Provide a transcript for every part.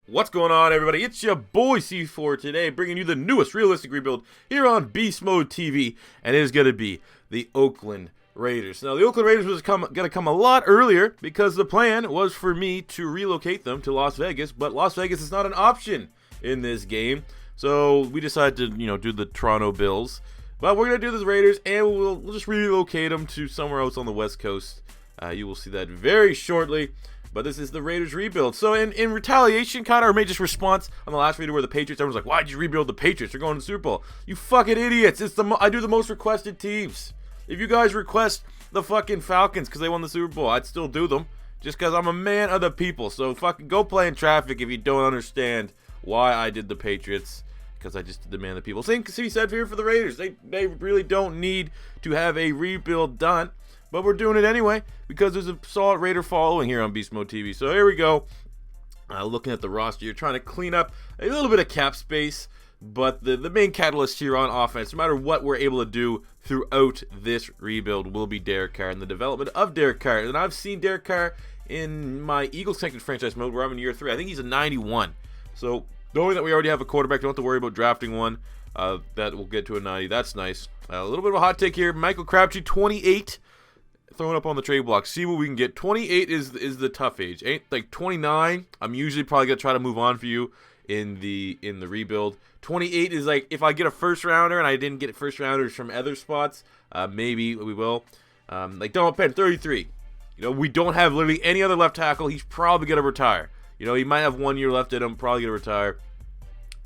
What's going on, everybody? It's your boy C4 today, bringing you the newest realistic rebuild here on Beast Mode TV, and it is going to be the Oakland Raiders. Now, the Oakland Raiders was going to come a lot earlier because the plan was for me to relocate them to Las Vegas, but Las Vegas is not an option in this game, so we decided to, do the Toronto Bills. But we're going to do the Raiders, and we'll just relocate them to somewhere else on the West Coast. You will see that very shortly. But this is the Raiders rebuild. So in retaliation, kind of, or maybe just response on the last video where the Patriots, everyone's like, why'd you rebuild the Patriots? They're going to the Super Bowl. You fucking idiots. I do the most requested teams. If you guys request the fucking Falcons because they won the Super Bowl, I'd still do them. Just because I'm a man of the people. So fucking go play in traffic if you don't understand why I did the Patriots. Because I just did the man of the people. Same can be said here for the Raiders. They really don't need to have a rebuild done. But we're doing it anyway because there's a solid Raider following here on Beast Mode TV. So here we go. Looking at the roster, you're trying to clean up a little bit of cap space. But the main catalyst here on offense, no matter what we're able to do throughout this rebuild, will be Derek Carr and the development of Derek Carr. And I've seen Derek Carr in my Eagles-centered franchise mode where I'm in year 3. I think he's a 91. So knowing that we already have a quarterback, don't have to worry about drafting one. That will get to a 90. That's nice. A little bit of a hot take here. Michael Crabtree, 28. Throwing up on the trade block. See what we can get. 28 is the tough age. Ain't like 29. I'm usually probably gonna try to move on for you in the rebuild. 28 is like if I get a first rounder and I didn't get first rounders from other spots, maybe we will. Like Donald Penn, 33. We don't have literally any other left tackle. He's probably gonna retire. He might have 1 year left in him. Probably gonna retire.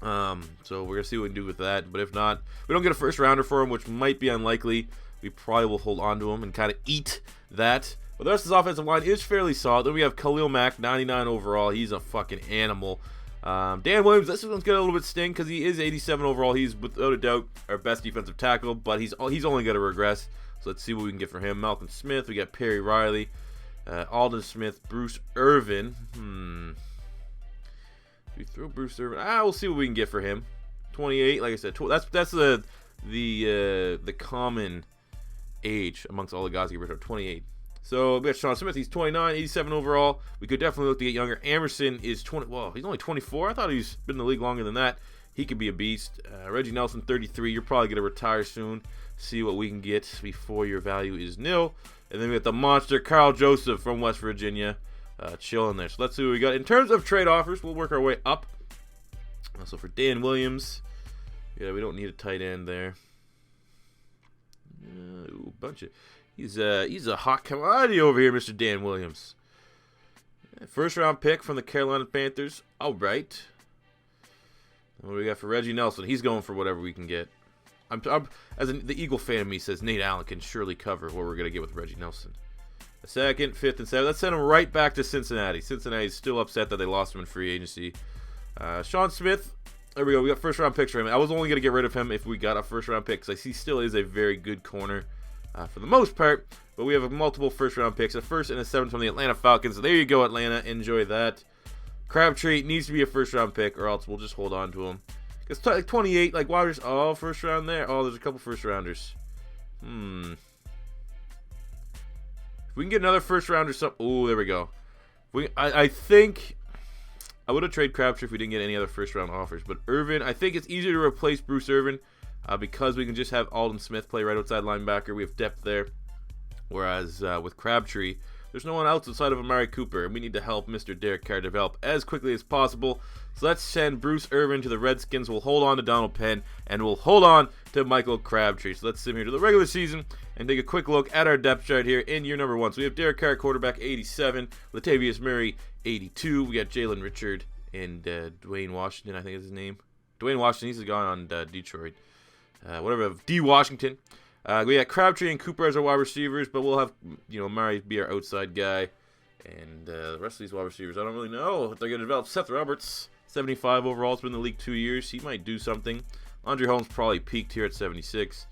So we're gonna see what we can do with that. But if not, we don't get a first rounder for him, which might be unlikely. We probably will hold on to him and kind of eat that. But the rest of his offensive line is fairly solid. Then we have Khalil Mack, 99 overall. He's a fucking animal. Dan Williams, this one's got a little bit sting because he is 87 overall. He's without a doubt our best defensive tackle, but he's only going to regress. So let's see what we can get for him. Malcolm Smith, we got Perry Riley, Aldon Smith, Bruce Irvin. Do we throw Bruce Irvin? We'll see what we can get for him. 28, like I said, that's the common age amongst all the guys who get rid of 28. So we got Sean Smith, he's 29, 87 overall. We could definitely look to get younger. Amerson is 20. Well, he's only 24. I thought he's been in the league longer than that. He could be a beast. Reggie Nelson, 33. You're probably gonna retire soon. See what we can get before your value is nil. And then we got the monster Karl Joseph from West Virginia, chilling there. So let's see what we got in terms of trade offers. We'll work our way up. So for Dan Williams, yeah, we don't need a tight end there. He's a hot commodity over here, Mr. Dan Williams. First round pick from the Carolina Panthers. All right. What do we got for Reggie Nelson? He's going for whatever we can get. The Eagle fan of me says Nate Allen can surely cover what we're gonna get with Reggie Nelson. The second, fifth, and seventh. Let's send him right back to Cincinnati. Cincinnati's still upset that they lost him in free agency. Sean Smith. There we go. We got first round picks for him. I was only going to get rid of him if we got a first round pick because I see still is a very good corner for the most part. But we have multiple first round picks. A first and a seventh from the Atlanta Falcons. So there you go, Atlanta. Enjoy that. Crabtree needs to be a first round pick or else we'll just hold on to him. Because 28, like why there's first round there. Oh, there's a couple first rounders. If we can get another first round or something. Oh, there we go. I think I would have traded Crabtree if we didn't get any other first-round offers. But Irvin, I think it's easier to replace Bruce Irvin because we can just have Aldon Smith play right outside linebacker. We have depth there. Whereas with Crabtree, there's no one else outside of Amari Cooper. And we need to help Mr. Derek Carr develop as quickly as possible. So let's send Bruce Irvin to the Redskins. We'll hold on to Donald Penn. And we'll hold on to Michael Crabtree. So let's sim here to the regular season and take a quick look at our depth chart here in year number 1. So we have Derek Carr, quarterback, 87. Latavius Murray, 82. We got Jalen Richard and Dwayne Washington, I think is his name. Dwayne Washington, he's gone on Detroit. D. Washington. We got Crabtree and Cooper as our wide receivers, but we'll have, Murray be our outside guy. And the rest of these wide receivers, I don't really know if they're going to develop. Seth Roberts, 75 overall. It's been in the league 2 years. He might do something. Andre Holmes probably peaked here at 76.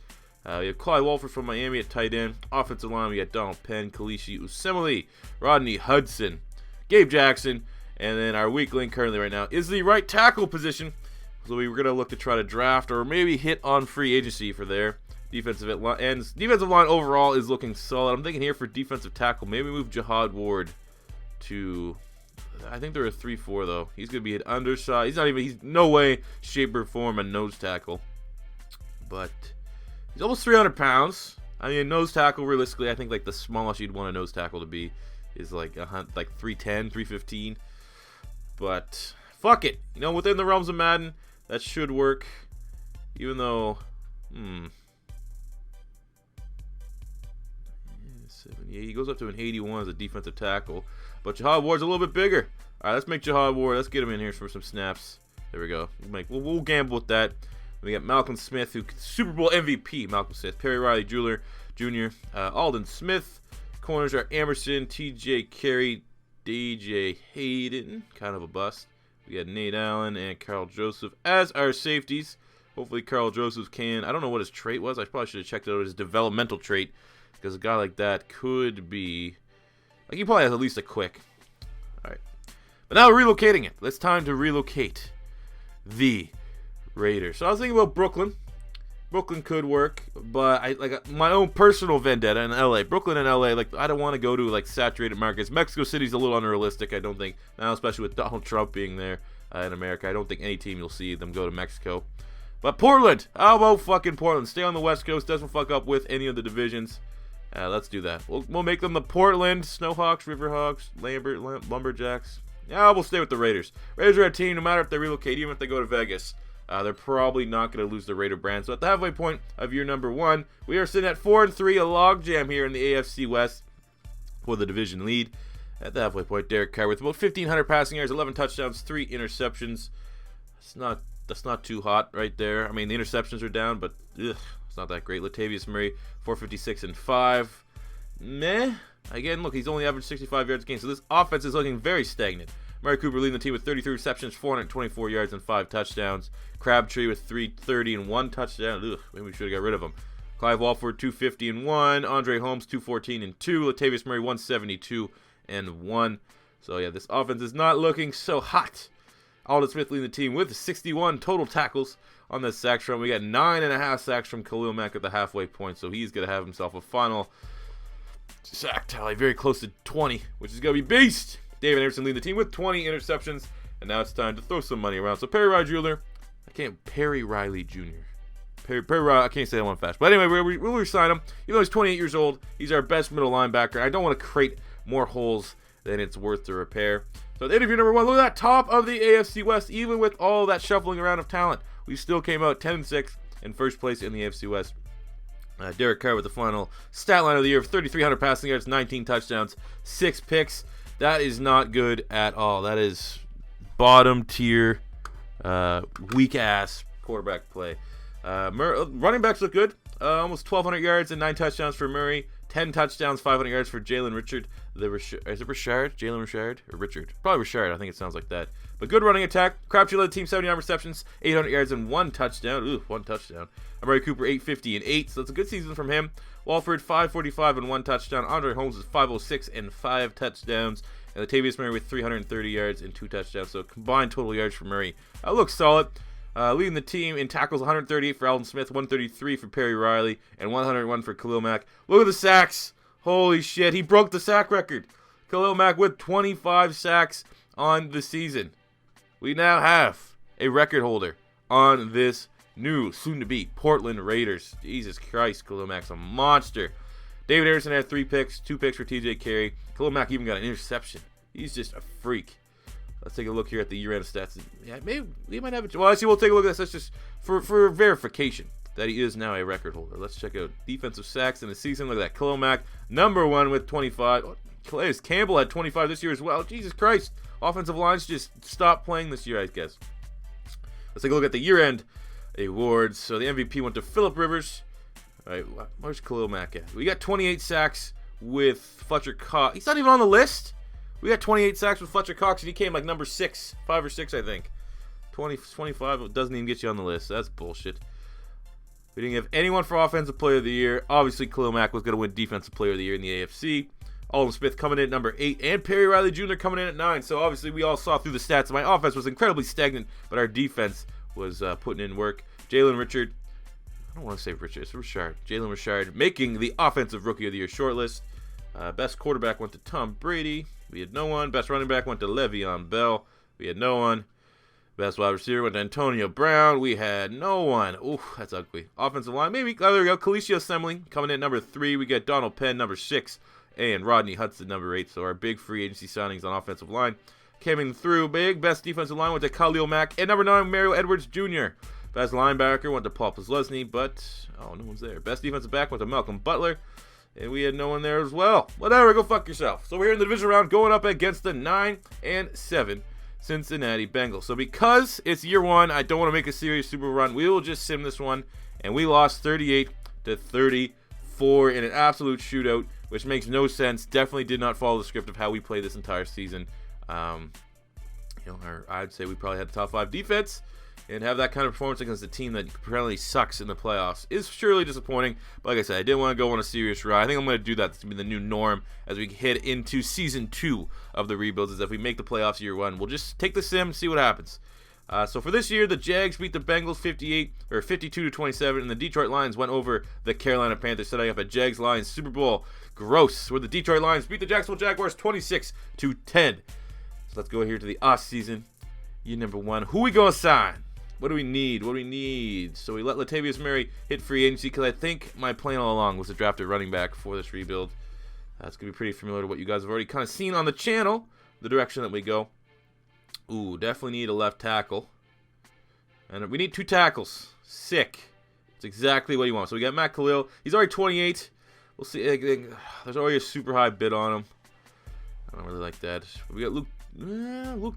We have Clyde Wolford from Miami at tight end. Offensive line, we got Donald Penn, Kalishi Usemele, Rodney Hudson, Gabe Jackson, and then our weak link currently right now is the right tackle position. So we were going to look to try to draft or maybe hit on free agency for there. Defensive line overall is looking solid. I'm thinking here for defensive tackle, maybe move Jihad Ward to I think they're a 3-4 though. He's gonna be an undersized. He's no way, shape, or form a nose tackle. But he's almost 300 pounds. I mean, nose tackle, realistically, I think like the smallest you'd want a nose tackle to be is like 310, 315. But fuck it. You know, within the realms of Madden, that should work. Even though, 78. He goes up to an 81 as a defensive tackle. But Jihad Ward's a little bit bigger. All right, let's make Jihad Ward. Let's get him in here for some snaps. There we go. We'll gamble with that. We got Malcolm Smith, who Super Bowl MVP. Malcolm Smith, Perry Riley Jr., Alden Smith. Corners are Amerson, T.J. Carey, DJ Hayden, kind of a bust. We got Nate Allen and Karl Joseph as our safeties. Hopefully Karl Joseph can. I don't know what his trait was. I probably should have checked out his developmental trait, because a guy like that could be, like, he probably has at least a quick. All right, but now we're relocating it. It's time to relocate the Raiders. So I was thinking about Brooklyn. Brooklyn could work, but I like my own personal vendetta in LA. Brooklyn and LA, like, I don't want to go to like saturated markets. Mexico City's a little unrealistic, I don't think. Now, especially with Donald Trump being there in America, I don't think any team you'll see them go to Mexico. But Portland, how about fucking Portland? Stay on the West Coast, doesn't fuck up with any of the divisions. Let's do that. We'll make them the Portland Snowhawks, Riverhawks, Lumberjacks. Yeah, we'll stay with the Raiders. Raiders are a team, no matter if they relocate, even if they go to Vegas. They're probably not going to lose the Raider brand. So at the halfway point of year number 1, we are sitting at 4-3, a logjam here in the AFC West for the division lead. At the halfway point, Derek Carr with about 1,500 passing yards, 11 touchdowns, 3 interceptions. That's not too hot right there. I mean, the interceptions are down, but it's not that great. Latavius Murray, 456 and 5. Meh. Again, look, he's only averaged 65 yards a game, so this offense is looking very stagnant. Amari Cooper leading the team with 33 receptions, 424 yards, and 5 touchdowns. Crabtree with 330 and 1 touchdown. Ugh, maybe we should have got rid of him. Clive Walford, 250 and 1. Andre Holmes, 214 and 2. Latavius Murray, 172 and 1. So, yeah, this offense is not looking so hot. Alden Smith leading the team with 61 total tackles on the sacks front. We got 9.5 sacks from Khalil Mack at the halfway point, so he's going to have himself a final sack tally very close to 20, which is going to be beast. David Amerson leading the team with 20 interceptions, and now it's time to throw some money around. So Perry Riley Jr. Perry Riley Jr. I can't say that one fast. But anyway, we'll resign him. Even though he's 28 years old, he's our best middle linebacker. I don't want to create more holes than it's worth to repair. So at the end of year number 1, look at that top of the AFC West. Even with all that shuffling around of talent, we still came out 10-6 in first place in the AFC West. Derek Carr with the final stat line of the year of 3,300 passing yards, 19 touchdowns, 6 picks. That is not good at all. That is bottom tier, weak ass quarterback play. Running backs look good. Almost 1,200 yards and 9 touchdowns for Murray. 10 touchdowns, 500 yards for Jalen Richard. Is it Richard? Jalen Richard? Or Richard? Probably Richard. I think it sounds like that. But good running attack. Crabtree led the team, 79 receptions, 800 yards, and 1 touchdown. Ooh, 1 touchdown. Amari Cooper, 850 and 8. So that's a good season from him. Walford, 545 and 1 touchdown. Andre Holmes is 506 and 5 touchdowns. And Latavius Murray with 330 yards and 2 touchdowns. So combined total yards for Murray. That looks solid. Leading the team in tackles, 138 for Alden Smith, 133 for Perry Riley, and 101 for Khalil Mack. Look at the sacks. Holy shit, he broke the sack record. Khalil Mack with 25 sacks on the season. We now have a record holder on this new, soon-to-be Portland Raiders. Jesus Christ, Khalil Mack's a monster. David Amerson had 3 picks, 2 picks for T.J. Carey. Khalil Mack even got an interception. He's just a freak. Let's take a look here at the year-end stats. Yeah, maybe we might have it. Well, actually, we'll take a look at this. That's just for verification that he is now a record holder. Let's check out defensive sacks in the season. Look at that. Khalil Mack, number 1 with 25. Oh, Calais Campbell had 25 this year as well. Jesus Christ. Offensive lines just stopped playing this year, I guess. Let's take a look at the year-end awards. So the MVP went to Phillip Rivers. All right, where's Khalil Mack at? We got 28 sacks with Fletcher Cox. He's not even on the list. We got 28 sacks with Fletcher Cox, and he came like number 6, 5 or 6, I think. 25 doesn't even get you on the list. That's bullshit. We didn't have anyone for Offensive Player of the Year. Obviously, Khalil Mack was going to win Defensive Player of the Year in the AFC. Alden Smith coming in at number 8, and Perry Riley Jr. coming in at 9. So obviously, we all saw through the stats. My offense was incredibly stagnant, but our defense was putting in work. Jalen Richard. I don't want to say Richard. It's Richard. Jalen Richard making the Offensive Rookie of the Year shortlist. Best quarterback went to Tom Brady. We had no one. Best running back went to Le'Veon Bell. We had no one. Best wide receiver went to Antonio Brown. We had no one. Ooh, that's ugly. Offensive line, maybe. Oh, there we go. Kalicia Assembly coming in at number 3. We got Donald Penn, number 6. And Rodney Hudson, number 8. So our big free agency signings on offensive line coming through big. Best defensive line went to Khalil Mack. And number 9, Mario Edwards Jr. Best linebacker went to Paul Posluszny, but, oh, no one's there. Best defensive back went to Malcolm Butler. And we had no one there as well. Whatever, go fuck yourself. So we're here in the division round going up against the 9-7 Cincinnati Bengals. So because it's year 1, I don't want to make a serious Super run. We will just sim this one. And we lost 38-34 in an absolute shootout, which makes no sense. Definitely did not follow the script of how we played this entire season. I'd say we probably had the top 5 defense. And have that kind of performance against a team that apparently sucks in the playoffs is surely disappointing. But like I said, I didn't want to go on a serious ride. I think I'm going to do that. It's going to be the new norm as we head into season 2 of the rebuilds. Is if we make the playoffs year 1, we'll just take the sim and see what happens. So for this year, the Jags beat the Bengals 52-27, and the Detroit Lions went over the Carolina Panthers, setting up a Jags-Lions Super Bowl. Gross. Where the Detroit Lions beat the Jacksonville Jaguars 26-10. So let's go here to the offseason. Year number 1. Who we going to sign? What do we need? So we let Latavius Murray hit free agency because I think my plan all along was to draft a running back for this rebuild. That's going to be pretty familiar to what you guys have already kind of seen on the channel, the direction that we go. Ooh, definitely need a left tackle. And we need 2 tackles. Sick. It's exactly what you want. So we got Matt Khalil. He's already 28. We'll see. There's already a super high bid on him. I don't really like that. We got Luke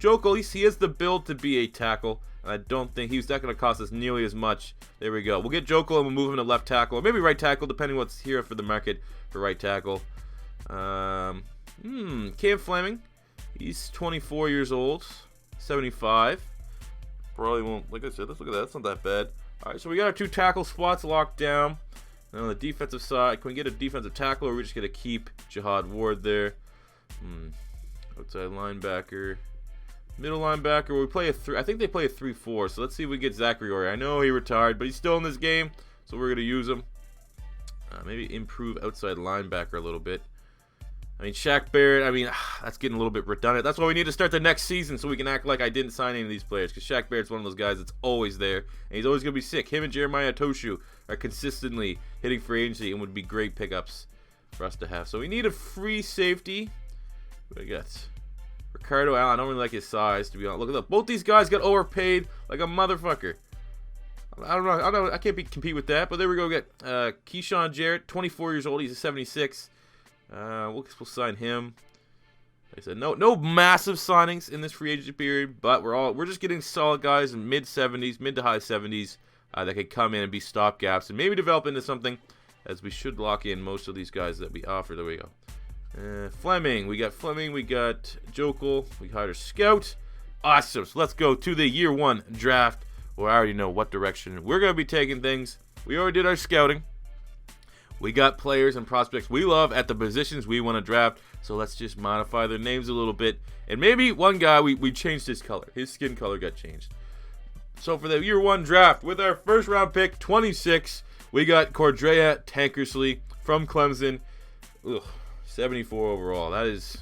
Jokel. He has the build to be a tackle. I don't think he's not going to cost us nearly as much. There we go. We'll get Jokel and we'll move him to left tackle, or maybe right tackle, depending what's here for the market for right tackle. Cam Fleming. He's 24 years old, 75. Probably won't. Like I said, let's look at that. That's not that bad. All right, so we got our 2 tackle spots locked down. And on the defensive side, can we get a defensive tackle, or are we just going to keep Jihad Ward there? Outside linebacker. Middle linebacker, we play a 3. I think they play a 3-4. So let's see if we get Zachary Ori. I know he retired, but he's still in this game, so we're gonna use him. Maybe improve outside linebacker a little bit. I mean, Shaq Barrett. I mean, that's getting a little bit redundant. That's why we need to start the next season so we can act like I didn't sign any of these players. Because Shaq Barrett's one of those guys that's always there, and he's always gonna be sick. Him and Jeremiah Toshu are consistently hitting free agency and would be great pickups for us to have. So we need a free safety. What do we got? Ricardo Allen, I don't really like his size, to be honest. Look at that. Both these guys got overpaid like a motherfucker. I don't know. I can't compete with that. But there we go. We got Keyshawn Jarrett, 24 years old. He's a 76. We'll sign him. Like I said, no massive signings in this free agency period, but we're just getting solid guys in mid to high 70s that could come in and be stopgaps and maybe develop into something, as we should lock in most of these guys that we offer. There we go. Fleming, we got Jokel, we hired a scout. Awesome. So let's go to the year 1 draft, where I already know what direction we're going to be taking things. We already did our scouting. We got players and prospects we love at the positions we want to draft, so let's just modify their names a little bit. And maybe one guy, we changed his color. His skin color got changed. So for the year 1 draft, with our first round pick, 26, we got Cordrea Tankersley from Clemson. Ugh. 74 overall. That is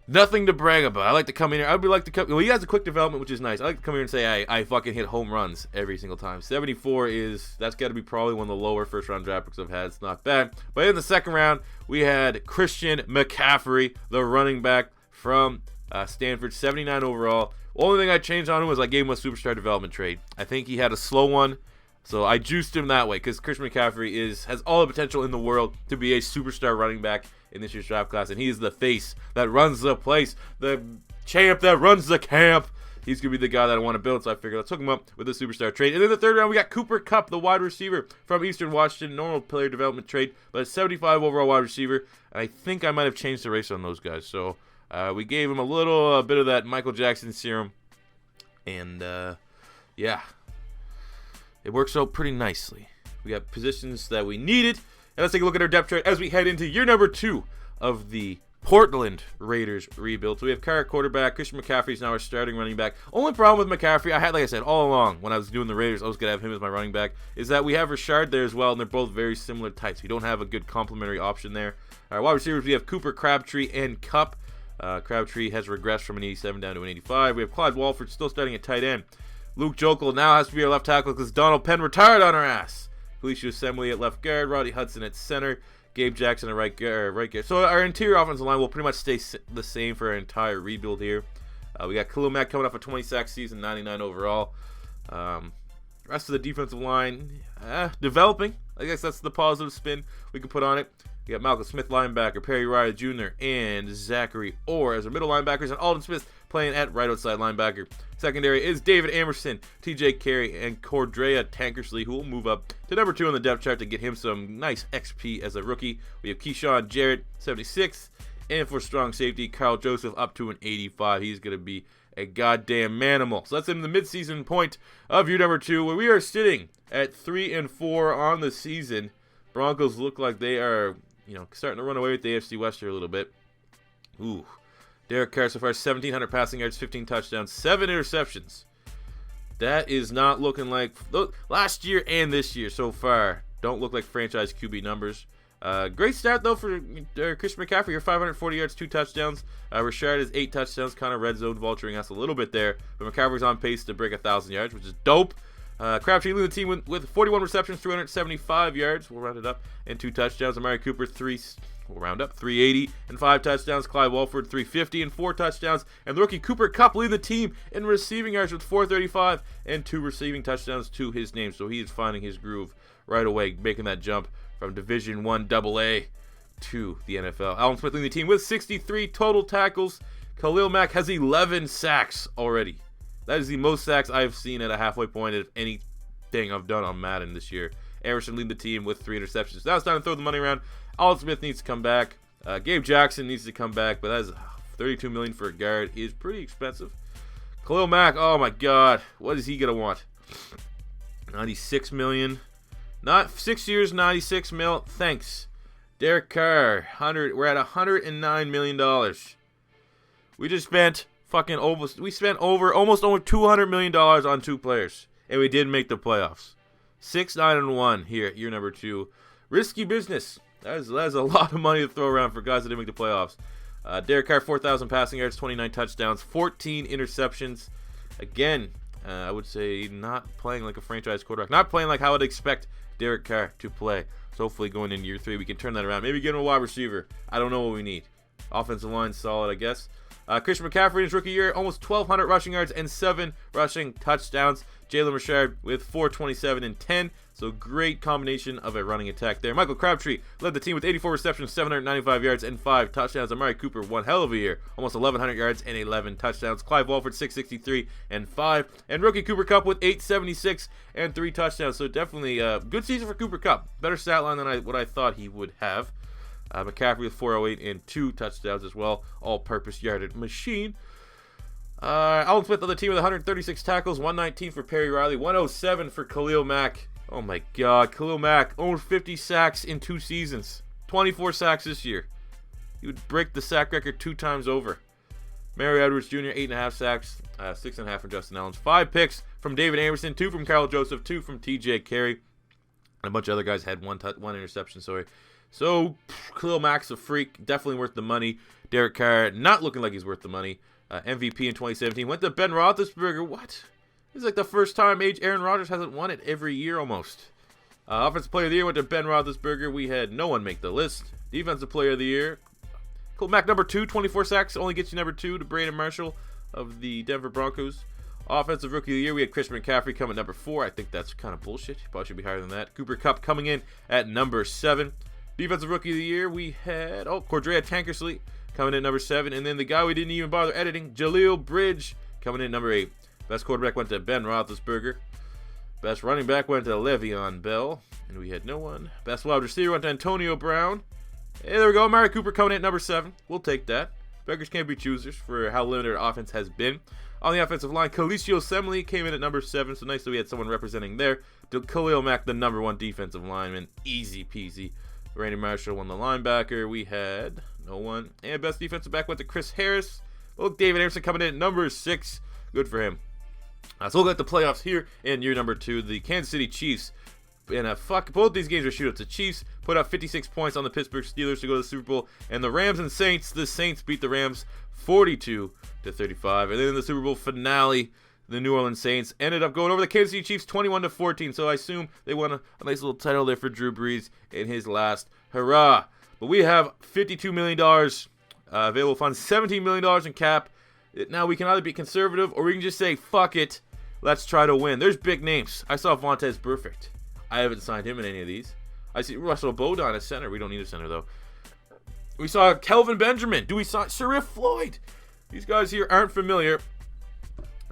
nothing to brag about. I like to come in here. Well, he has a quick development, which is nice. I like to come here and say I fucking hit home runs every single time. 74 that's got to be probably one of the lower first round draft picks I've had. It's not bad. But in the second round, we had Christian McCaffrey, the running back from Stanford, 79 overall. Only thing I changed on him was I gave him a superstar development trade. I think he had a slow one, so I juiced him that way, because Christian McCaffrey has all the potential in the world to be a superstar running back in this year's draft class, and he is the face that runs the place, the champ that runs the camp. He's going to be the guy that I want to build, so I figured let's hook him up with a superstar trade. And in the third round, we got Cooper Kupp, the wide receiver from Eastern Washington, normal player development trade, but a 75 overall wide receiver. And I think I might have changed the race on those guys, so we gave him a little bit of that Michael Jackson serum, and yeah. It works out pretty nicely. We got positions that we needed. And let's take a look at our depth chart as we head into year number 2 of the Portland Raiders rebuild. So we have Carr at quarterback. Christian McCaffrey is now our starting running back. Only problem with McCaffrey, I had, like I said, all along when I was doing the Raiders, I was going to have him as my running back, is that we have Rashard there as well, and they're both very similar types. We don't have a good complementary option there. Our wide receivers, we have Cooper, Crabtree, and Kupp. Crabtree has regressed from an 87 down to an 85. We have Clyde Walford still starting at tight end. Luke Jokel now has to be our left tackle because Donald Penn retired on our ass. Felicia Assembly at left guard. Roddy Hudson at center. Gabe Jackson at right guard. So our interior offensive line will pretty much stay the same for our entire rebuild here. We got Khalil Mack coming off a 20-sack season, 99 overall. Rest of the defensive line, developing. I guess that's the positive spin we can put on it. We got Malcolm Smith, linebacker, Perry Riley Jr., and Zachary Orr as our middle linebackers, and Alden Smith playing at right outside linebacker. Secondary is David Amerson, TJ Carey, and Cordrea Tankersley, who will move up to number 2 on the depth chart to get him some nice XP as a rookie. We have Keyshawn Jarrett, 76, and for strong safety, Karl Joseph up to an 85. He's going to be a goddamn manimal. So that's in the midseason point of year number 2, where we are sitting at 3-4 on the season. Broncos look like they are, starting to run away with the AFC West here a little bit. Ooh. Derek Carr so far, 1,700 passing yards, 15 touchdowns, 7 interceptions. That is not looking like last year and this year so far. Don't look like franchise QB numbers. Great start, though, for Christian McCaffrey here, 540 yards, 2 touchdowns. Richard has 8 touchdowns, kind of red zone vulturing us a little bit there. But McCaffrey's on pace to break 1,000 yards, which is dope. Crabtree leading the team with 41 receptions, 375 yards. We'll round it up. And 2 touchdowns. Amari Cooper, 380 and 5 touchdowns. Clyde Walford, 350 and 4 touchdowns. And the rookie Cooper Kupp leading the team in receiving yards with 435 and 2 receiving touchdowns to his name. So he is finding his groove right away, making that jump from Division I AA to the NFL. Alden Smith leading the team with 63 total tackles. Khalil Mack has 11 sacks already. That is the most sacks I've seen at a halfway point of anything I've done on Madden this year. Amerson leading the team with 3 interceptions. Now it's time to throw the money around. Alden Smith needs to come back. Gabe Jackson needs to come back, but that's $32 million for a guard. He is pretty expensive. Khalil Mack, oh my God, what is he gonna want? $96 million. Not 6 years, $96 million. Thanks. Derek Carr, we're at $109 million. We just spent almost over $200 million on 2 players, and we didn't make the playoffs. 6-9-1 here at year number 2. Risky business. That is a lot of money to throw around for guys that didn't make the playoffs. Derek Carr, 4,000 passing yards, 29 touchdowns, 14 interceptions. Again, I would say not playing like a franchise quarterback. Not playing like how I'd expect Derek Carr to play. So hopefully going into year 3, we can turn that around. Maybe get him a wide receiver. I don't know what we need. Offensive line solid, I guess. Christian McCaffrey in his rookie year, almost 1,200 rushing yards and 7 rushing touchdowns. Jalen Richard with 427 and 10. So great combination of a running attack there. Michael Crabtree led the team with 84 receptions, 795 yards, and 5 touchdowns. Amari Cooper, one hell of a year. Almost 1,100 yards and 11 touchdowns. Clive Walford, 663 and 5. And rookie Cooper Kupp with 876 and 3 touchdowns. So definitely a good season for Cooper Kupp. Better stat line than what I thought he would have. McCaffrey with 408 and 2 touchdowns as well. All-purpose yardage machine. Alden Smith on the team with 136 tackles, 119 for Perry Riley, 107 for Khalil Mack. Oh my God, Khalil Mack owned 50 sacks in 2 seasons, 24 sacks this year. He would break the sack record 2 times over. Mary Edwards Jr., 8.5 sacks, 6.5 from Justin Allens, 5 picks from David Amerson, 2 from Karl Joseph, 2 from TJ Carey, and a bunch of other guys had one interception. So Khalil Mack's a freak, definitely worth the money. Derek Carr not looking like he's worth the money. MVP in 2017 went to Ben Roethlisberger. What? This is like the first time Aaron Rodgers hasn't won it every year almost. Offensive Player of the Year went to Ben Roethlisberger. We had no one make the list. Defensive Player of the Year, Khalil Mack number 2, 24 sacks, only gets you number 2 to Brandon Marshall of the Denver Broncos. Offensive Rookie of the Year, we had Christian McCaffrey coming at number 4. I think that's kind of bullshit. He probably should be higher than that. Cooper Kupp coming in at number 7. Defensive Rookie of the Year, we had Cordrea Tankersley coming in at number 7. And then the guy we didn't even bother editing, Jaleel Bridge, coming in at number 8. Best quarterback went to Ben Roethlisberger. Best running back went to Le'Veon Bell. And we had no one. Best wide receiver went to Antonio Brown. Hey, there we go. Amari Cooper coming in at number 7. We'll take that. Beggars can't be choosers for how limited our offense has been. On the offensive line, Khalil Assembly came in at number 7. So nice that we had someone representing there. Khalil Mack, the number 1 defensive lineman. Easy peasy. Randy Marshall won the linebacker. We had no one. And best defensive back went to Chris Harris. Look, David Amerson coming in at number 6. Good for him. So we'll get the playoffs here in year number 2. The Kansas City Chiefs both these games are shootouts. The Chiefs put up 56 points on the Pittsburgh Steelers to go to the Super Bowl, and the Rams and Saints, the Saints beat the Rams 42-35. And then in the Super Bowl finale, the New Orleans Saints ended up going over the Kansas City Chiefs 21-14. So I assume they won a nice little title there for Drew Brees in his last hurrah. But we have $52 million available funds, $17 million in cap. Now we can either be conservative or we can just say, fuck it, let's try to win. There's big names. I saw Vontaze Burfict. I haven't signed him in any of these. I see Russell Bodon as center. We don't need a center, though. We saw Kelvin Benjamin. Do we sign Sharif Floyd? These guys here aren't familiar.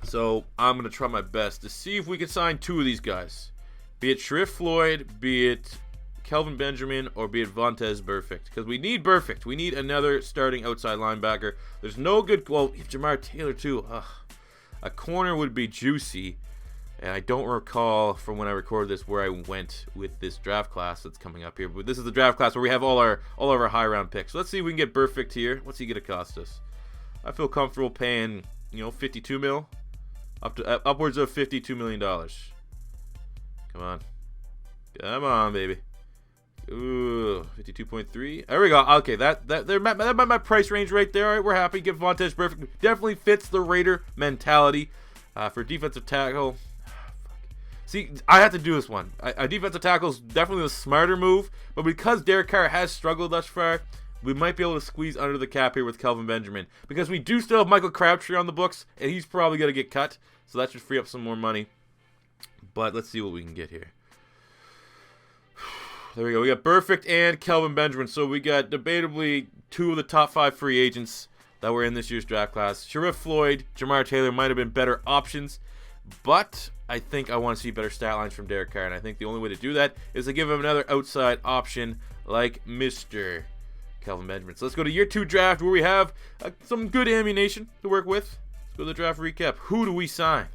So I'm going to try my best to see if we can sign two of these guys. Be it Sharif Floyd, be it Kelvin Benjamin, or be it Vontaze Burfict. Because we need Burfict. We need another starting outside linebacker. There's no good... Well, Jamar Taylor, too. Ugh. A corner would be juicy. And I don't recall from when I recorded this where I went with this draft class that's coming up here. But this is the draft class where we have all of our high round picks. So let's see if we can get Burfict here. What's he going to cost us? I feel comfortable paying, 52 mil. Upwards of $52 million. Come on. Come on, baby. Ooh, 52.3. There we go. Okay, that my price range right there. All right, we're happy. Get Vontaze Burfict. Definitely fits the Raider mentality. For defensive tackle... See, I have to do this one. A defensive tackle is definitely a smarter move, but because Derek Carr has struggled thus far, we might be able to squeeze under the cap here with Kelvin Benjamin. Because we do still have Michael Crabtree on the books, and he's probably going to get cut, so that should free up some more money. But let's see what we can get here. There we go. We got Burfict and Kelvin Benjamin, so we got debatably two of the top 5 free agents that were in this year's draft class. Sharif Floyd, Jamar Taylor might have been better options, but I think I want to see better stat lines from Derek Carr, and I think the only way to do that is to give him another outside option like Mr. Kelvin Benjamin. So let's go to year 2 draft where we have some good ammunition to work with. Let's go to the draft recap. Who do we sign?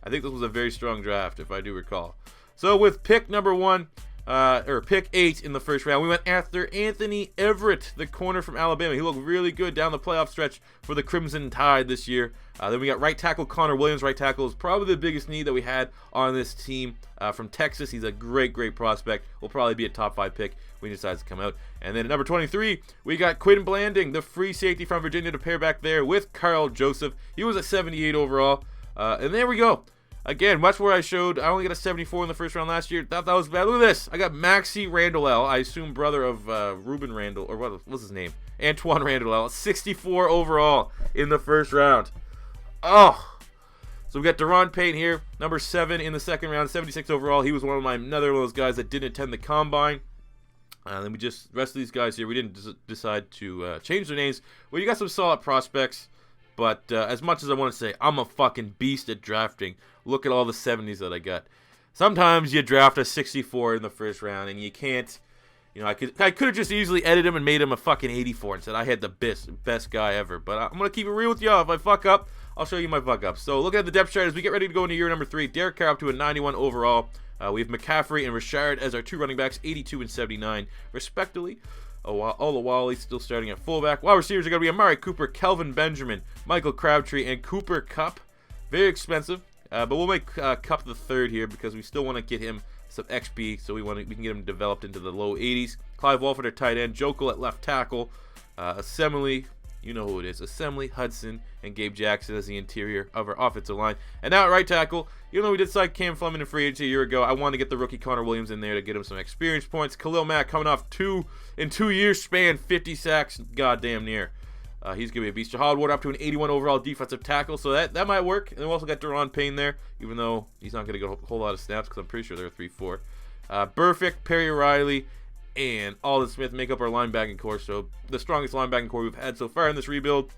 I think this was a very strong draft, if I do recall. So with pick number 1, or pick 8 in the first round, we went after Anthony Everett, the corner from Alabama. He looked really good down the playoff stretch for the Crimson Tide this year. Then we got right tackle Connor Williams. Right tackle is probably the biggest need that we had on this team from Texas. He's a great prospect. Will probably be a top 5 pick when he decides to come out. And then at number 23, we got Quinn Blanding, the free safety from Virginia, to pair back there with Karl Joseph. He was a 78 overall. And there we go. Again, much where I showed, I only got a 74 in the first round last year. That was bad. Look at this. I got Maxie Randall L. I assume brother of Ruben Randall, or what's his name? Antoine Randall L. 64 overall in the first round. Oh. So we got Deron Payne here, number 7 in the second round, 76 overall. He was another one of those guys that didn't attend the combine. Then the rest of these guys here, we didn't decide to change their names. Well, you got some solid prospects. But as much as I want to say, I'm a fucking beast at drafting. Look at all the 70s that I got. Sometimes you draft a 64 in the first round, and you can't. I could have just easily edited him and made him a fucking 84 and said I had the best guy ever. But I'm going to keep it real with y'all. If I fuck up, I'll show you my fuck up. So looking at the depth chart as we get ready to go into year number 3, Derek Carr up to a 91 overall. We have McCaffrey and Richard as our 2 running backs, 82 and 79, respectively. All the while, he's still starting at fullback. Wide receivers are going to be Amari Cooper, Kelvin Benjamin, Michael Crabtree, and Cooper Kupp. Very expensive, but we'll make Kupp the 3rd here because we still want to get him some XP, so we can get him developed into the low 80s. Clive Walford at tight end, Jokel at left tackle, Assembly, you know who it is, Assembly, Hudson, and Gabe Jackson as the interior of our offensive line. And now at right tackle, even though we did sign Cam Fleming in free agency a year ago, I want to get the rookie Connor Williams in there to get him some experience points. Khalil Mack coming off 2 years span, 50 sacks, goddamn near. He's going to be a beast. Jahad Ward up to an 81 overall defensive tackle, so that might work. And we also got Deron Payne there, even though he's not going to get a whole lot of snaps because I'm pretty sure they're 3-4. Burfict, Perry Riley, and Alden Smith make up our linebacking core. So the strongest linebacking core we've had so far in this rebuild.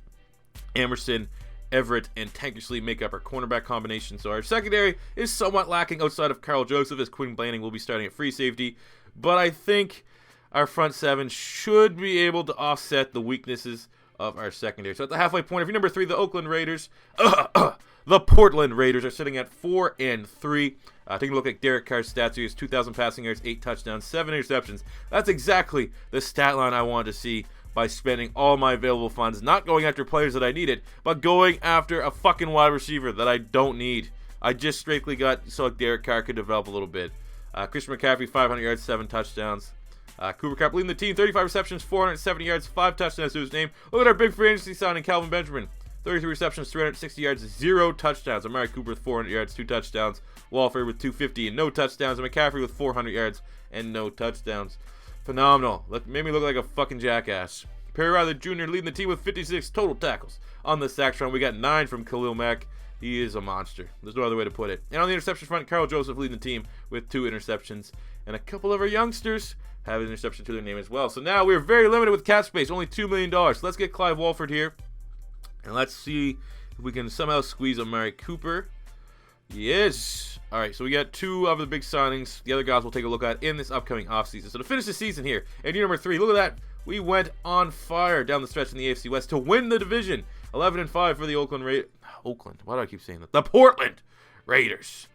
Amerson, Everett, and Tankersley make up our cornerback combination. So our secondary is somewhat lacking outside of Karl Joseph, as Quinn Blanding will be starting at free safety. But I think our front 7 should be able to offset the weaknesses of our secondary. So at the halfway point, if you're number 3, the Oakland Raiders, the Portland Raiders are sitting at 4-3. Taking a look at Derek Carr's stats here, 2,000 passing yards, 8 touchdowns, 7 interceptions. That's exactly the stat line I wanted to see by spending all my available funds, not going after players that I needed, but going after a fucking wide receiver that I don't need. I just strictly got so Derek Carr could develop a little bit. Christian McCaffrey, 500 yards, 7 touchdowns. Cooper Kupp leading the team, 35 receptions, 470 yards, 5 touchdowns to his name. Look at our big free agency signing, Kelvin Benjamin. 33 receptions, 360 yards, 0 touchdowns. Amari Cooper with 400 yards, 2 touchdowns. Walford with 250 and no touchdowns. And McCaffrey with 400 yards and no touchdowns. Phenomenal. Made me look like a fucking jackass. Perry Riley Jr. leading the team with 56 total tackles. On the sacks front, we got 9 from Khalil Mack. He is a monster. There's no other way to put it. And on the interception front, Karl Joseph leading the team with 2 interceptions. And a couple of our youngsters have an interception to their name as well. So now we're very limited with cap space, only $2 million. So let's get Clive Walford here. And let's see if we can somehow squeeze Amari Cooper. Yes. All right, so we got 2 of the big signings. The other guys we'll take a look at in this upcoming offseason. So to finish the season here, and year number 3, look at that. We went on fire down the stretch in the AFC West to win the division. 11-5 for the Oakland Raiders. Oakland. Why do I keep saying that? The Portland Raiders.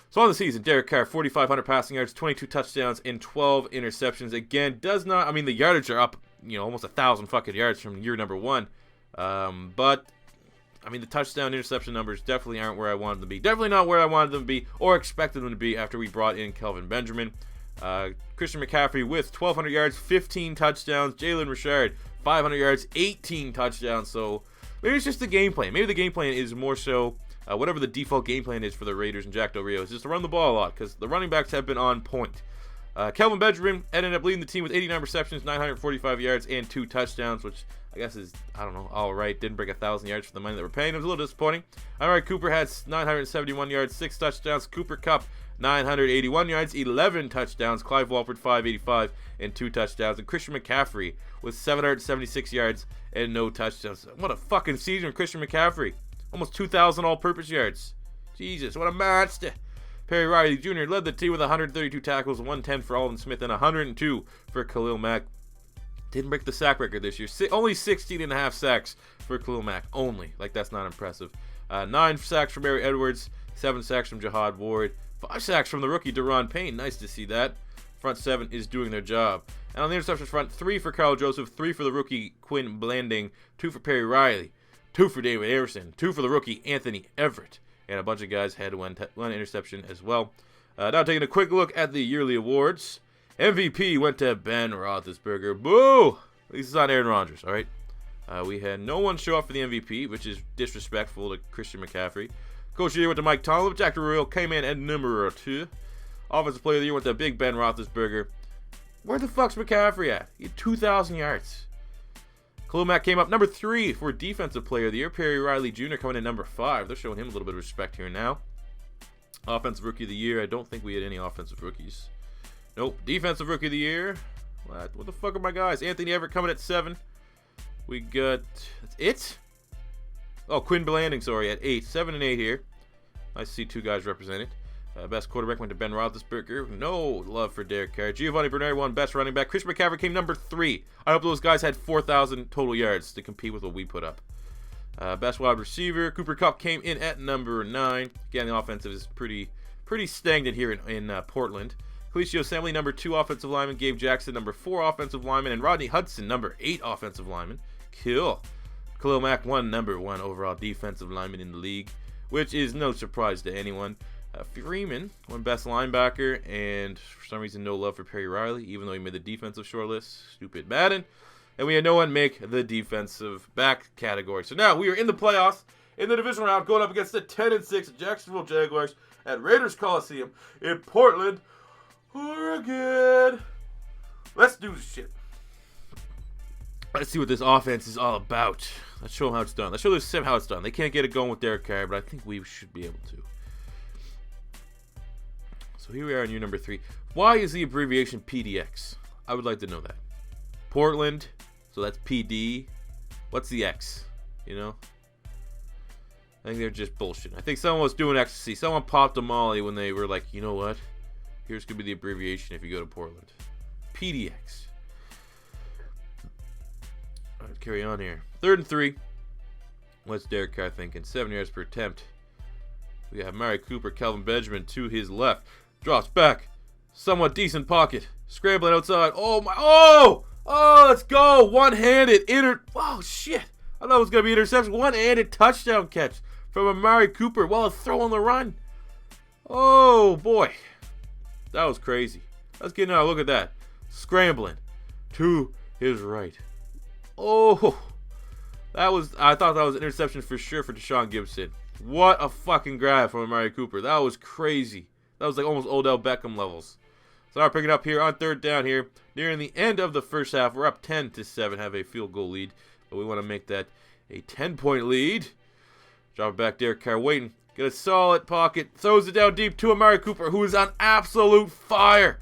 So on the season, Derek Carr, 4,500 passing yards, 22 touchdowns, and 12 interceptions. Again, does not, I mean, the yardage are up, almost 1,000 fucking yards from year number 1. But, I mean, the touchdown interception numbers definitely aren't where I wanted them to be. Definitely not where I wanted them to be or expected them to be after we brought in Kelvin Benjamin. Christian McCaffrey with 1,200 yards, 15 touchdowns. Jalen Richard, 500 yards, 18 touchdowns. So maybe it's just the game plan. Maybe the game plan is more so whatever the default game plan is for the Raiders and Jack Del Rio is just to run the ball a lot because the running backs have been on point. Kelvin Benjamin ended up leading the team with 89 receptions, 945 yards, and 2 touchdowns, which I guess is, I don't know, all right. Didn't break 1,000 yards for the money that we're paying. It was a little disappointing. Amari Cooper had 971 yards, 6 touchdowns. Cooper Kupp, 981 yards, 11 touchdowns. Clive Walford, 585 and 2 touchdowns. And Christian McCaffrey with 776 yards and no touchdowns. What a fucking season, Christian McCaffrey. Almost 2,000 all-purpose yards. Jesus, what a monster. Perry Riley Jr. led the team with 132 tackles, 110 for Alden Smith, and 102 for Khalil Mack. Didn't break the sack record this year. Only 16.5 sacks for Khalil Mack. Only. Like, that's not impressive. 9 sacks from Barry Edwards, 7 sacks from Jihad Ward, 5 sacks from the rookie Deron Payne. Nice to see that. Front 7 is doing their job. And on the interceptions front, 3 for Karl Joseph, 3 for the rookie Quinn Blanding, 2 for Perry Riley, 2 for David Amerson, 2 for the rookie Anthony Everett. And a bunch of guys had one interception as well. Now taking a quick look at the yearly awards. MVP went to Ben Roethlisberger. Boo! At least it's not Aaron Rodgers, all right? We had no one show up for the MVP, which is disrespectful to Christian McCaffrey. Coach of the Year went to Mike Tomlin. Jack Del Rio came in at number 2. Offensive Player of the Year went to Big Ben Roethlisberger. Where the fuck's McCaffrey at? He had 2,000 yards. Khalil Mack came up number 3 for Defensive Player of the Year. Perry Riley Jr. coming in number 5. They're showing him a little bit of respect here now. Offensive Rookie of the Year. I don't think we had any offensive rookies. Nope. Defensive Rookie of the Year. What the fuck are my guys? Anthony Everett coming at 7. We got... That's it? Oh, Quinn Blanding, sorry, at 8. 7 and 8 here. Nice to see 2 guys represented. Best quarterback went to Ben Roethlisberger. No love for Derek Carr. Giovanni Bernard won best running back. Christian McCaffrey came number 3. I hope those guys had 4,000 total yards to compete with what we put up. Best wide receiver. Cooper Kupp came in at number 9. Again, the offensive is pretty stagnant here in Portland. Kalicio Assembly, number 2 offensive lineman. Gabe Jackson, number 4 offensive lineman. And Rodney Hudson, number 8 offensive lineman. Kill. Khalil Mack won number 1 overall defensive lineman in the league, which is no surprise to anyone. Freeman won best linebacker, and for some reason no love for Perry Riley, even though he made the defensive shortlist. Stupid Madden. And we had no one make the defensive back category. So now we are in the playoffs, in the division round, going up against the 10-6 Jacksonville Jaguars at Raiders Coliseum in Portland, Oregon. Let's do this shit. Let's see what this offense is all about. Let's show them how it's done. Let's show this sim how it's done. They can't get it going with Derek Carr, but I think we should be able to. So here we are in year number 3. Why is the abbreviation PDX? I would like to know that. Portland, so that's PD. What's the X? You know? I think they're just bullshit. I think someone was doing ecstasy. Someone popped a molly when they were like, you know what? Here's going to be the abbreviation if you go to Portland. PDX. All right, carry on here. 3rd and 3. What's Derek Carr thinking? 7 yards per attempt. We have Amari Cooper, Kelvin Benjamin to his left. Drops back. Somewhat decent pocket. Scrambling outside. Oh, my. Oh! Oh, let's go. One-handed. Oh, shit. I thought it was going to be interception. One-handed touchdown catch from Amari Cooper while throwing the run. Oh, boy. That was crazy. Let's get now. Look at that. Scrambling to his right. Oh, I thought that was an interception for sure for Deshaun Gibson. What a fucking grab from Amari Cooper. That was crazy. That was like almost Odell Beckham levels. So now we're picking up here on third down here. Nearing the end of the first half. We're up 10-7. Have a field goal lead. But we want to make that a 10-point lead. Drop it back. Derek Carr waiting. Get a solid pocket. Throws it down deep to Amari Cooper, who is on absolute fire.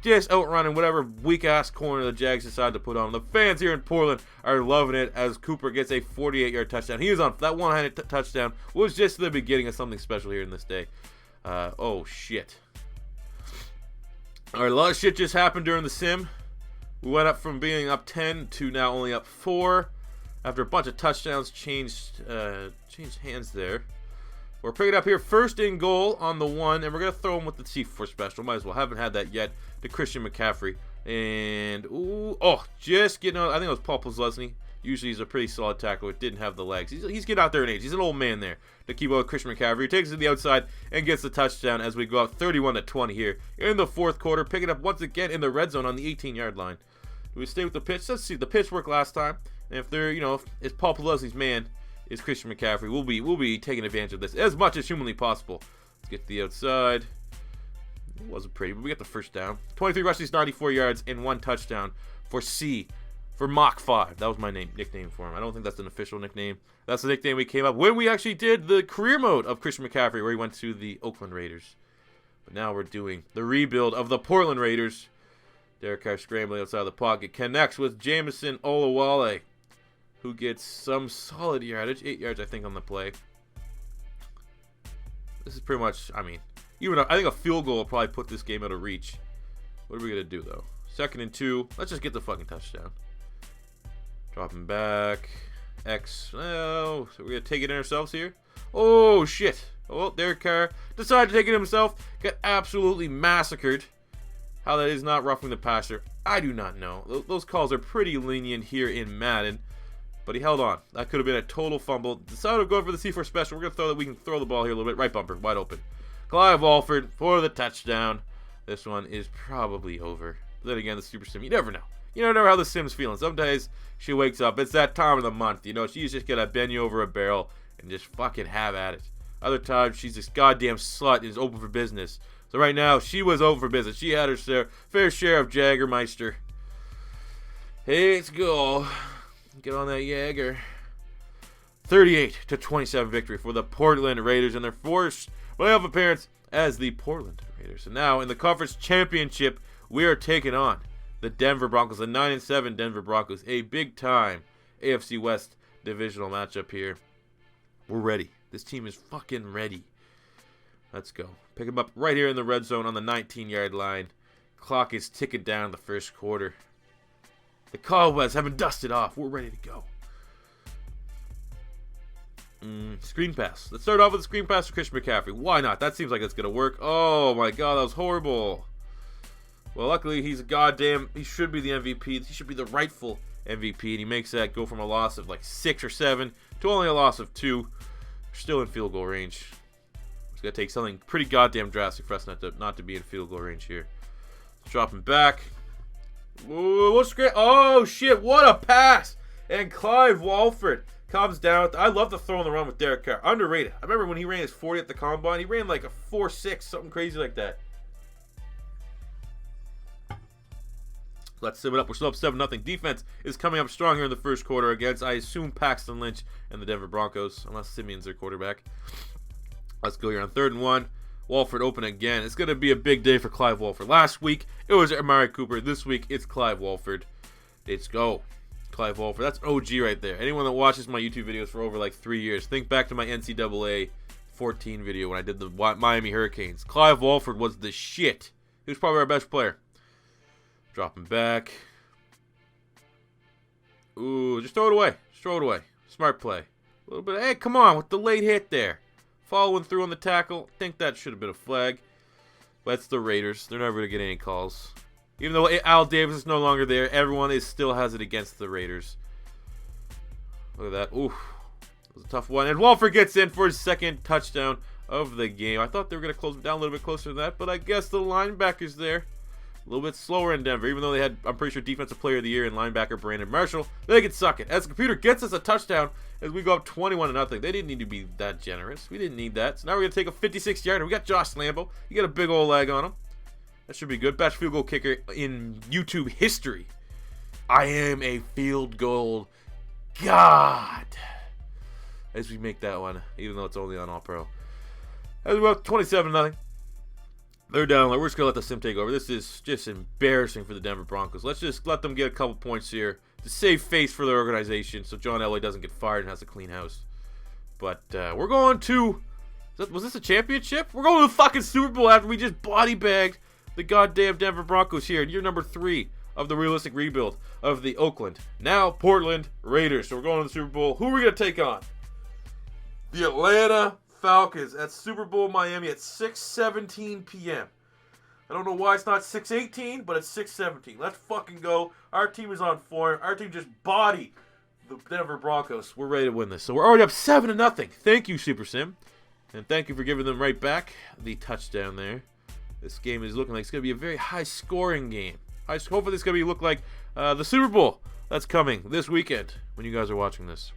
Just outrunning whatever weak-ass corner the Jags decide to put on. The fans here in Portland are loving it as Cooper gets a 48-yard touchdown. He was on that one-handed touchdown. Was just the beginning of something special here in this day. Oh, shit. All right, a lot of shit just happened during the sim. We went up from being up 10 to now only up 4. After a bunch of touchdowns changed hands there. We're picking up here first and goal on the 1, and we're going to throw him with the C4 special. Might as well. Haven't had that yet. To Christian McCaffrey. And, just getting out. I think it was Paul Posluszny. Usually he's a pretty solid tackler. It didn't have the legs. He's getting out there in age. He's an old man there to keep up with Christian McCaffrey. He takes it to the outside and gets the touchdown as we go out 31-20 here in the fourth quarter. Picking up once again in the red zone on the 18-yard line. Do we stay with the pitch? Let's see. The pitch worked last time. And if they're, if it's Paul Posluszny's man is Christian McCaffrey, we'll be taking advantage of this as much as humanly possible. Let's get to the outside. It wasn't pretty, but we got the first down. 23 rushes, 94 yards, and 1 touchdown for Mach 5. That was my nickname for him. I don't think that's an official nickname. That's the nickname we came up when we actually did the career mode of Christian McCaffrey, where he went to the Oakland Raiders. But now we're doing the rebuild of the Portland Raiders. Derek Carr scrambling outside of the pocket. Connects with Jameson Olawale, who gets some solid yardage. 8 yards, I think, on the play. This is pretty much, I think a field goal will probably put this game out of reach. What are we going to do, though? 2nd and 2. Let's just get the fucking touchdown. Dropping back. So we're going to take it in ourselves here. Oh, shit. Oh, Derek Carr decided to take it himself. Got absolutely massacred. How that is not roughing the passer, I do not know. Those calls are pretty lenient here in Madden. But he held on. That could have been a total fumble. Decided to go for the C4 special. We're going to we can throw the ball here a little bit. Right bumper, wide open. Clive Walford for the touchdown. This one is probably over. But then again, the Super Sim, you never know. You never know how the Sim's feeling. Some days she wakes up. It's that time of the month. She's just going to bend you over a barrel and just fucking have at it. Other times, she's this goddamn slut and is open for business. So right now, she was open for business. She had her fair share of Jaggermeister. Hey, let's go. Get on that Jagger. 38-27 victory for the Portland Raiders in their first playoff appearance as the Portland Raiders. And now in the conference championship, we are taking on the Denver Broncos, the 9-7 Denver Broncos, a big time AFC West divisional matchup here. We're ready. This team is fucking ready. Let's go. Pick them up right here in the red zone on the 19-yard line. Clock is ticking down the first quarter. The cobwebs haven't dusted off. We're ready to go. Screen pass. Let's start off with a screen pass to Christian McCaffrey. Why not? That seems like it's going to work. Oh, my God. That was horrible. Well, luckily, he should be the MVP. He should be the rightful MVP. And he makes that go from a loss of like 6 or 7 to only a loss of 2. We're still in field goal range. It's going to take something pretty goddamn drastic for us not to be in field goal range here. Drop him back. Whoa, what's great? Oh, shit. What a pass. And Clive Walford comes down. I love the throw on the run with Derek Carr. Underrated. I remember when he ran his 40 at the combine. He ran like a 4.6, something crazy like that. Let's sim it up. We're still up 7-0. Defense is coming up strong here in the first quarter against, I assume, Paxton Lynch and the Denver Broncos, unless Simeon's their quarterback. Let's go here on 3rd and 1. Walford open again. It's going to be a big day for Clive Walford. Last week, it was Amari Cooper. This week, it's Clive Walford. Let's go. Clive Walford. That's OG right there. Anyone that watches my YouTube videos for over like 3 years, think back to my NCAA 14 video when I did the Miami Hurricanes. Clive Walford was the shit. He was probably our best player. Dropping back. Ooh, just throw it away. Just throw it away. Smart play. A little bit. Hey, come on with the late hit there. Following through on the tackle. Think that should have been a flag. But it's the Raiders. They're never going to get any calls. Even though Al Davis is no longer there, everyone still has it against the Raiders. Look at that. Ooh. That was a tough one. And Walford gets in for his second touchdown of the game. I thought they were going to close it down a little bit closer than that, but I guess the linebacker's there. A little bit slower in Denver, even though they had, I'm pretty sure, Defensive Player of the Year and linebacker Brandon Marshall. They can suck it. As the computer gets us a touchdown as we go up 21-0. They didn't need to be that generous. We didn't need that. So now we're going to take a 56-yarder. We got Josh Lambo. You got a big old leg on him. That should be good. Best field goal kicker in YouTube history. I am a field goal god. As we make that one, even though it's only on All-Pro. As we're up 27-0. They're down. We're just going to let the sim take over. This is just embarrassing for the Denver Broncos. Let's just let them get a couple points here to save face for their organization so John Elway doesn't get fired and has a clean house. But we're going to... Was this a championship? We're going to the fucking Super Bowl after we just body bagged the goddamn Denver Broncos here in year number 3 of the realistic rebuild of the Oakland, now Portland Raiders. So we're going to the Super Bowl. Who are we going to take on? The Atlanta Falcons at Super Bowl Miami at 6:17 p.m. I don't know why it's not 6:18, but it's 6:17. Let's fucking go. Our team is on form. Our team just bodied the Denver Broncos. We're ready to win this. So we're already up 7-0. Thank you, Super Sim. And thank you for giving them right back the touchdown there. This game is looking like it's going to be a very high-scoring game. Hopefully this is going to look like the Super Bowl that's coming this weekend when you guys are watching this.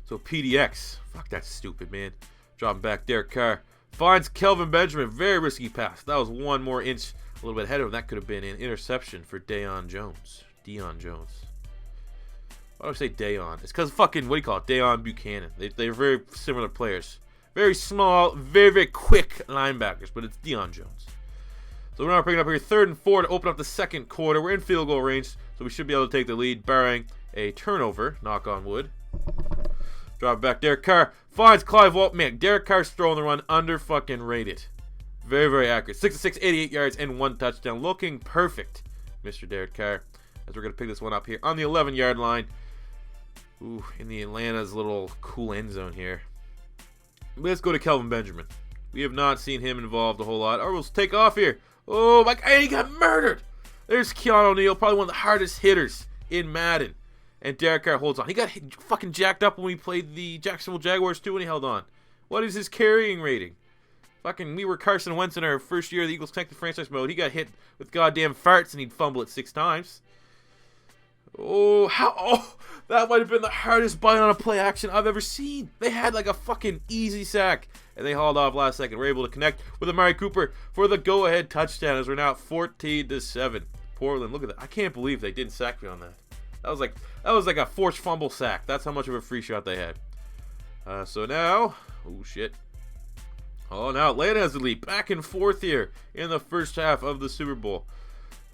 So PDX. Fuck, that's stupid, man. Dropping back. Derek Carr finds Kelvin Benjamin. Very risky pass. That was one more inch a little bit ahead of him. That could have been an interception for Deion Jones. Why do I say Deion? It's because fucking, what do you call it? Deion Buchanan. They're very similar players. Very small, very, very quick linebackers, but it's Deion Jones. So we're now picking up here 3rd and 4 to open up the second quarter. We're in field goal range, so we should be able to take the lead, barring a turnover. Knock on wood. Drop back. Derek Carr finds Clive Walt. Man, Derek Carr's throwing the run under fucking rated. Very, very accurate. 6-6, 88 yards, and 1 touchdown. Looking perfect, Mr. Derek Carr. As we're going to pick this one up here on the 11-yard line. Ooh, in the Atlanta's little cool end zone here. Let's go to Kelvin Benjamin. We have not seen him involved a whole lot. Or we'll take off here. Oh, my God, he got murdered. There's Keanu O'Neal, probably one of the hardest hitters in Madden. And Derek Carr holds on. He got fucking jacked up when we played the Jacksonville Jaguars too, and he held on. What is his carrying rating? Fucking, we were Carson Wentz in our first year of the Eagles connected franchise mode. He got hit with goddamn farts, and he'd fumble it 6 times. Oh, that might have been the hardest bite on a play action I've ever seen. They had like a fucking easy sack, and they hauled off last second. We're able to connect with Amari Cooper for the go-ahead touchdown as we're now 14-7. Portland, look at that. I can't believe they didn't sack me on that. That was like a forced fumble sack. That's how much of a free shot they had. So now, oh shit. Oh, now Atlanta has the lead. Back and forth here in the first half of the Super Bowl.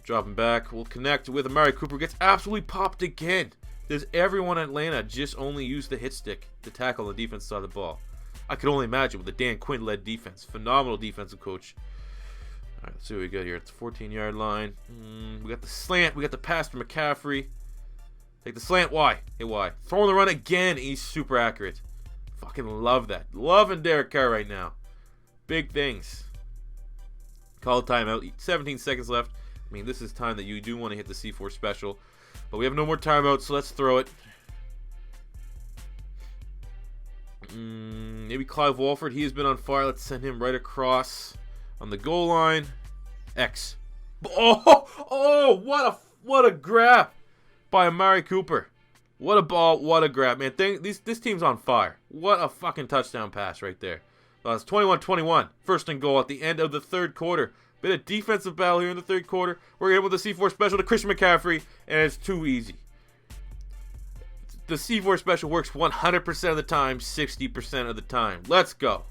Dropping back, we'll connect with Amari Cooper. Gets absolutely popped again. Does everyone in Atlanta just only use the hit stick to tackle the defense side of the ball? I could only imagine with the Dan Quinn-led defense. Phenomenal defensive coach. All right, let's see what we got here. It's the 14-yard line. We got the slant. We got the pass for McCaffrey. Take the slant. Why? Hey, why? Throwing the run again. He's super accurate. Fucking love that. Loving Derek Carr right now. Big things. Call a timeout. 17 seconds left. I mean, this is time that you do want to hit the C4 special. But we have no more timeouts, so let's throw it. Maybe Clive Walford. He has been on fire. Let's send him right across on the goal line. X. Oh, what a grab by Amari Cooper. What a ball, what a grab. Man, this team's on fire. What a fucking touchdown pass right there. It's 21-21. First and goal at the end of the third quarter. Bit of defensive battle here in the third quarter. We're able to C4 special to Christian McCaffrey, and it's too easy. The C4 special works 100% of the time, 60% of the time. Let's go.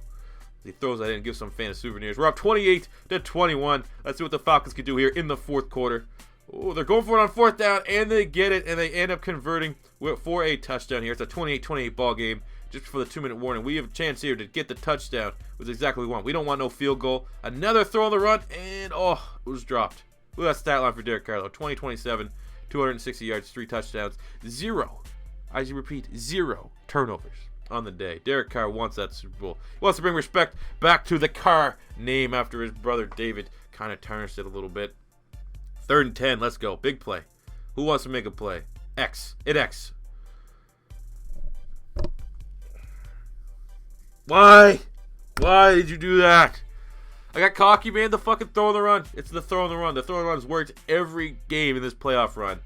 He throws that in and gives some fan souvenirs. We're up 28-21. Let's see what the Falcons can do here in the fourth quarter. Oh, they're going for it on 4th down, and they get it, and they end up converting for a touchdown here. It's a 28-28 ball game. Just before the 2-minute warning, we have a chance here to get the touchdown, which is exactly what we want. We don't want no field goal. Another throw on the run, and it was dropped. Look at that stat line for Derek Carr, 20-27, 260 yards, 3 touchdowns, 0. I repeat, 0 turnovers on the day. Derek Carr wants that Super Bowl. He wants to bring respect back to the Carr name after his brother David kind of tarnished it a little bit. 3rd and 10, let's go. Big play. Who wants to make a play? X. Why? Why did you do that? I got cocky, man. The fucking throw and the run. It's the throw and the run. The throw and the run has worked every game in this playoff run.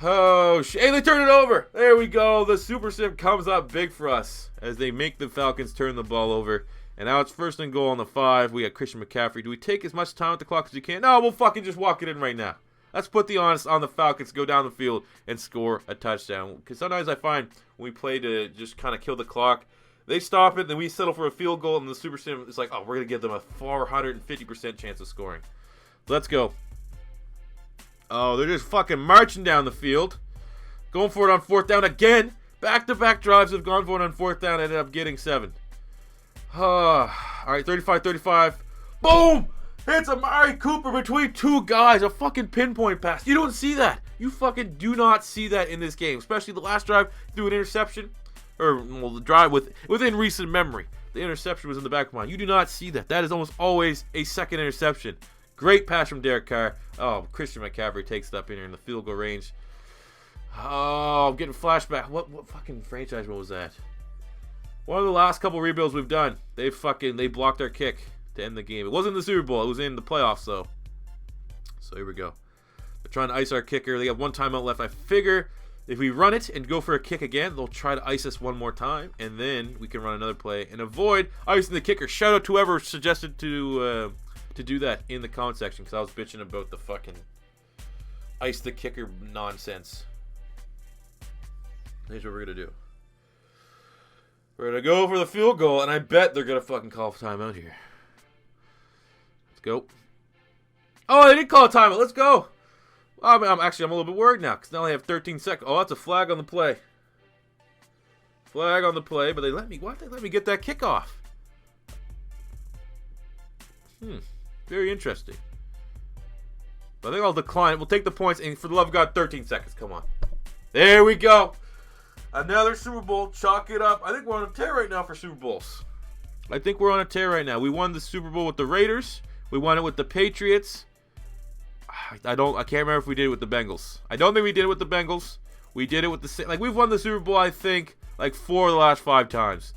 Oh, shit. Hey, they turn it over. There we go. The super sim comes up big for us as they make the Falcons turn the ball over. And now it's 1st and goal on the 5. We got Christian McCaffrey. Do we take as much time at the clock as we can? No, we'll fucking just walk it in right now. Let's put the honest on the Falcons, go down the field, and score a touchdown. Because sometimes I find when we play to just kind of kill the clock, they stop it, then we settle for a field goal, and the super sim is like, oh, we're going to give them a 450% chance of scoring. Let's go. Oh, they're just fucking marching down the field. Going for it on 4th down again. Back-to-back drives have gone for it on 4th down, ended up getting 7. All right, 35-35. Boom! Hits Amari Cooper between 2 guys. A fucking pinpoint pass. You don't see that. You fucking do not see that in this game. Especially the last drive through an interception. Or, well, the drive within recent memory. The interception was in the back of mine. You do not see that. That is almost always a second interception. Great pass from Derek Carr. Oh, Christian McCaffrey takes it up in here in the field goal range. Oh, I'm getting flashback. What fucking franchise mode was that? One of the last couple rebuilds we've done, they blocked our kick to end the game. It wasn't the Super Bowl. It was in the playoffs, though. So here we go. They're trying to ice our kicker. They got 1 timeout left. I figure if we run it and go for a kick again, they'll try to ice us 1 more time, and then we can run another play and avoid icing the kicker. Shout out to whoever suggested to do that in the comment section, because I was bitching about the fucking ice the kicker nonsense. Here's what we're going to do. We're going to go for the field goal, and I bet they're going to fucking call a timeout here. Let's go. Oh, they did call a timeout. Let's go. I'm a little bit worried now, because now they have 13 seconds. Oh, that's a flag on the play. Flag on the play, but why'd they let me get that kickoff? Very interesting. But I think I'll decline it. We'll take the points, and for the love of God, 13 seconds. Come on. There we go. Another Super Bowl. Chalk it up. I think we're on a tear right now for Super Bowls. I think we're on a tear right now. We won the Super Bowl with the Raiders. We won it with the Patriots. I can't remember if we did it with the Bengals. I don't think we did it with the Bengals. We did it with the we've won the Super Bowl, I think, 4 of the last 5 times.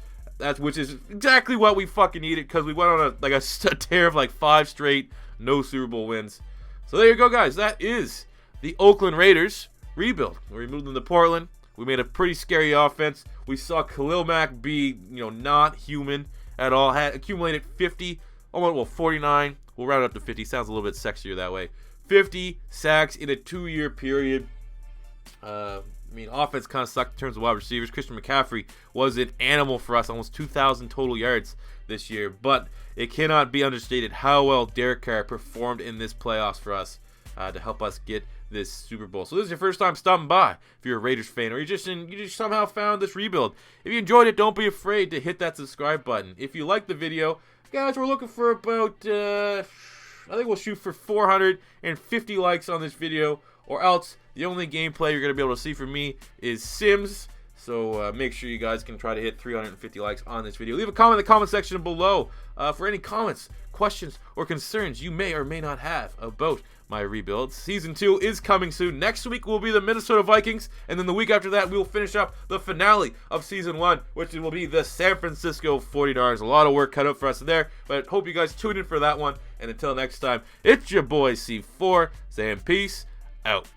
Which is exactly what we fucking needed, because we went on a tear of 5 straight no Super Bowl wins. So there you go, guys. That is the Oakland Raiders rebuild. We moved them to Portland. We made a pretty scary offense. We saw Khalil Mack be, not human at all. Had accumulated 49. We'll round up to 50. Sounds a little bit sexier that way. 50 sacks in a 2-year period. Offense kind of sucked in terms of wide receivers. Christian McCaffrey was an animal for us. Almost 2,000 total yards this year. But it cannot be understated how well Derek Carr performed in this playoffs for us to help us get this Super Bowl. So this is your first time stopping by if you're a Raiders fan, or you just somehow found this rebuild. If you enjoyed it, don't be afraid to hit that subscribe button. If you like the video, guys, we're looking for about I think we'll shoot for 450 likes on this video, or else the only gameplay you're going to be able to see from me is Sims. So make sure you guys can try to hit 350 likes on this video. Leave a comment in the comment section below for any comments, questions, or concerns you may or may not have about my rebuild. Season 2 is coming soon. Next week will be the Minnesota Vikings, and then the week after that we will finish up the finale of Season 1, which will be the San Francisco 49ers. A lot of work cut out for us there, but hope you guys tune in for that one. And until next time, it's your boy C4 saying peace out.